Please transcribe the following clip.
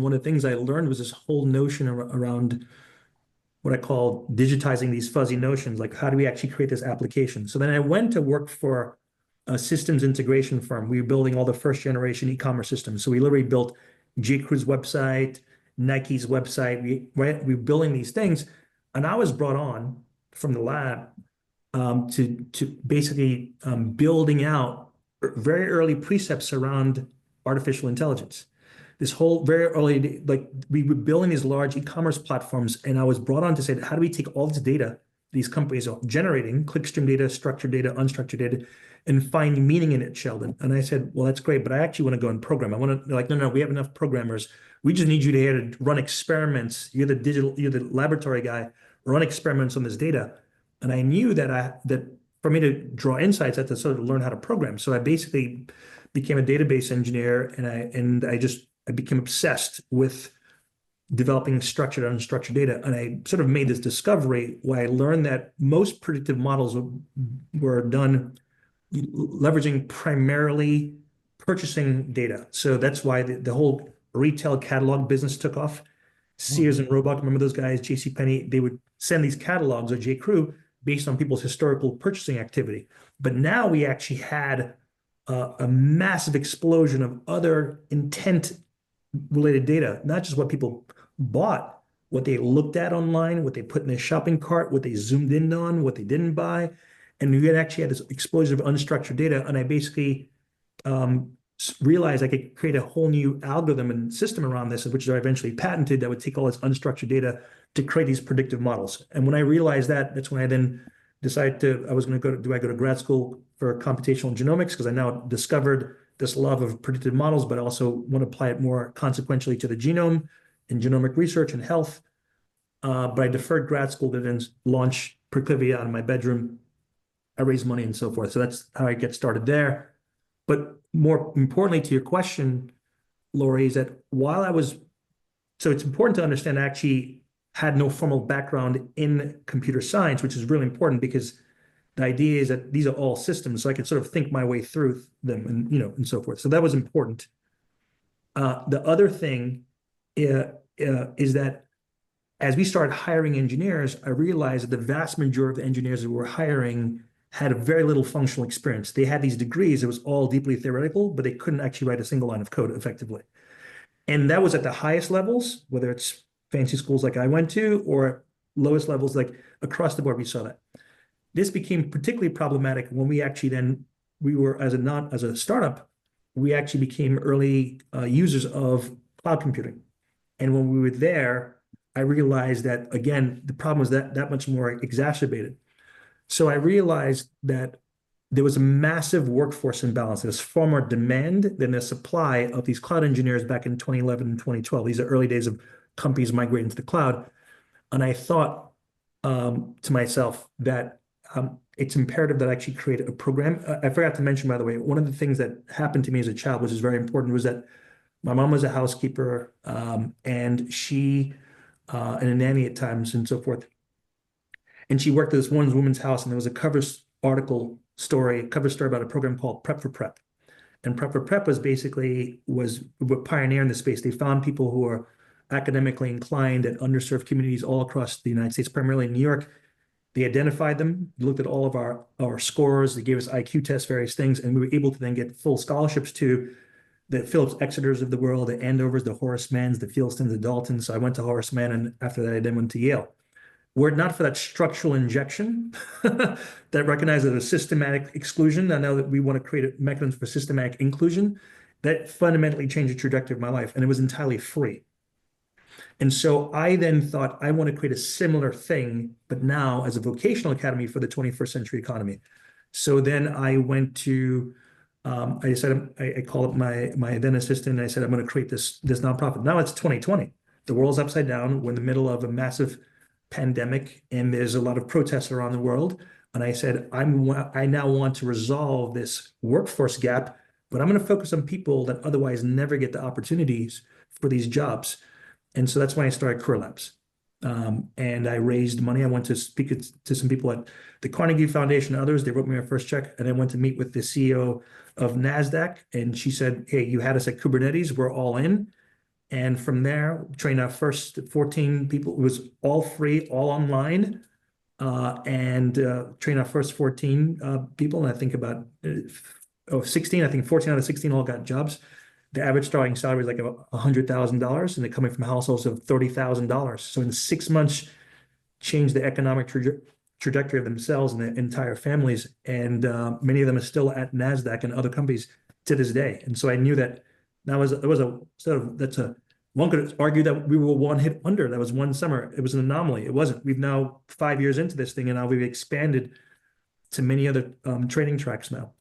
And one of the things I learned was this whole notion around what I call digitizing these fuzzy notions, like how do we actually create this application? So then I went to work for a systems integration firm. We were building all the first generation e-commerce systems. So we literally built J.Crew's website, Nike's website. We were building these things, and I was brought on from the lab to basically building out very early precepts around artificial intelligence. This whole very early, like we were building these large e-commerce platforms, and I was brought on to say, how do we take all this data these companies are generating, clickstream data, structured data, unstructured data, and find meaning in it, Sheldon? And I said, well, that's great, but I actually want to go and program. I want to, like, no, we have enough programmers. We just need you to here to run experiments. You're the laboratory guy. Run experiments on this data. And I knew that for me to draw insights, I had to sort of learn how to program. So I basically became a database engineer, and I became obsessed with developing structured and unstructured data. And I sort of made this discovery where I learned that most predictive models were done leveraging primarily purchasing data. So that's why the whole retail catalog business took off. Sears and Roebuck, remember those guys, JCPenney, they would send these catalogs or J.Crew based on people's historical purchasing activity. But now we actually had a massive explosion of other intent-related data, not just what people bought, what they looked at online, what they put in their shopping cart, what they zoomed in on, what they didn't buy. And we had actually had this explosion of unstructured data. And I basically realized I could create a whole new algorithm and system around this, which I eventually patented, that would take all this unstructured data to create these predictive models. And when I realized that, that's when I then decided I was going to do I go to grad school for computational genomics? Because I now discovered this love of predictive models, but also want to apply it more consequentially to the genome and genomic research and health. But I deferred grad school to then launch Proclivia out of my bedroom. I raised money and so forth. So that's how I get started there. But more importantly to your question, Lori, is that so it's important to understand I actually had no formal background in computer science, which is really important because the idea is that these are all systems, so I could sort of think my way through them and so forth. So that was important. The other thing is that as we started hiring engineers, I realized that the vast majority of the engineers that we were hiring had very little functional experience. They had these degrees. It was all deeply theoretical, but they couldn't actually write a single line of code effectively. And that was at the highest levels, whether it's fancy schools like I went to or lowest levels, like across the board, we saw that. This became particularly problematic when we were as a startup, we actually became early users of cloud computing. And when we were there, I realized that, again, the problem was that much more exacerbated. So I realized that there was a massive workforce imbalance. There's far more demand than the supply of these cloud engineers back in 2011 and 2012. These are early days of companies migrating to the cloud. And I thought to myself that it's imperative that I actually create a program. I forgot to mention, by the way, one of the things that happened to me as a child, which is very important, was that my mom was a housekeeper, and she and a nanny at times and so forth. And she worked at this one woman's house, and there was a cover story about a program called Prep for Prep. And Prep for Prep was a pioneer in the space. They found people who are academically inclined at underserved communities all across the United States, primarily in New York. They identified them, looked at all of our scores. They gave us IQ tests, various things, and we were able to then get full scholarships to the Phillips Exeters of the world, the Andovers, the Horace Manns, the Fieldsons, the Daltons. So I went to Horace Mann, and after that, I then went to Yale. Were it not for that structural injection that recognized as a systematic exclusion, I know that we want to create a mechanism for systematic inclusion, that fundamentally changed the trajectory of my life, and it was entirely free. And so I then thought, I want to create a similar thing, but now as a vocational academy for the 21st century economy. So then I went to, I decided, I called up my then assistant, and I said, I'm going to create this nonprofit. Now it's 2020. The world's upside down. We're in the middle of a massive pandemic, and there's a lot of protests around the world. And I said, I now want to resolve this workforce gap, but I'm going to focus on people that otherwise never get the opportunities for these jobs. And so that's when I started Kura Labs. And I raised money. I went to speak to some people at the Carnegie Foundation and others. They wrote me my first check. And I went to meet with the CEO of NASDAQ. And she said, hey, you had us at Kubernetes. We're all in. And from there, trained our first 14 people. It was all free, all online. And trained our first 14 people. And I think about 16, I think 14 out of 16 all got jobs. The average starting salary is like $100,000, and they're coming from households of $30,000. So in 6 months, changed the economic trajectory of themselves and their entire families. And many of them are still at NASDAQ and other companies to this day. And so I knew that it was a sort of, one could argue that we were one hit wonder. That was one summer. It was an anomaly. It wasn't. We've now 5 years into this thing, and now we've expanded to many other training tracks now.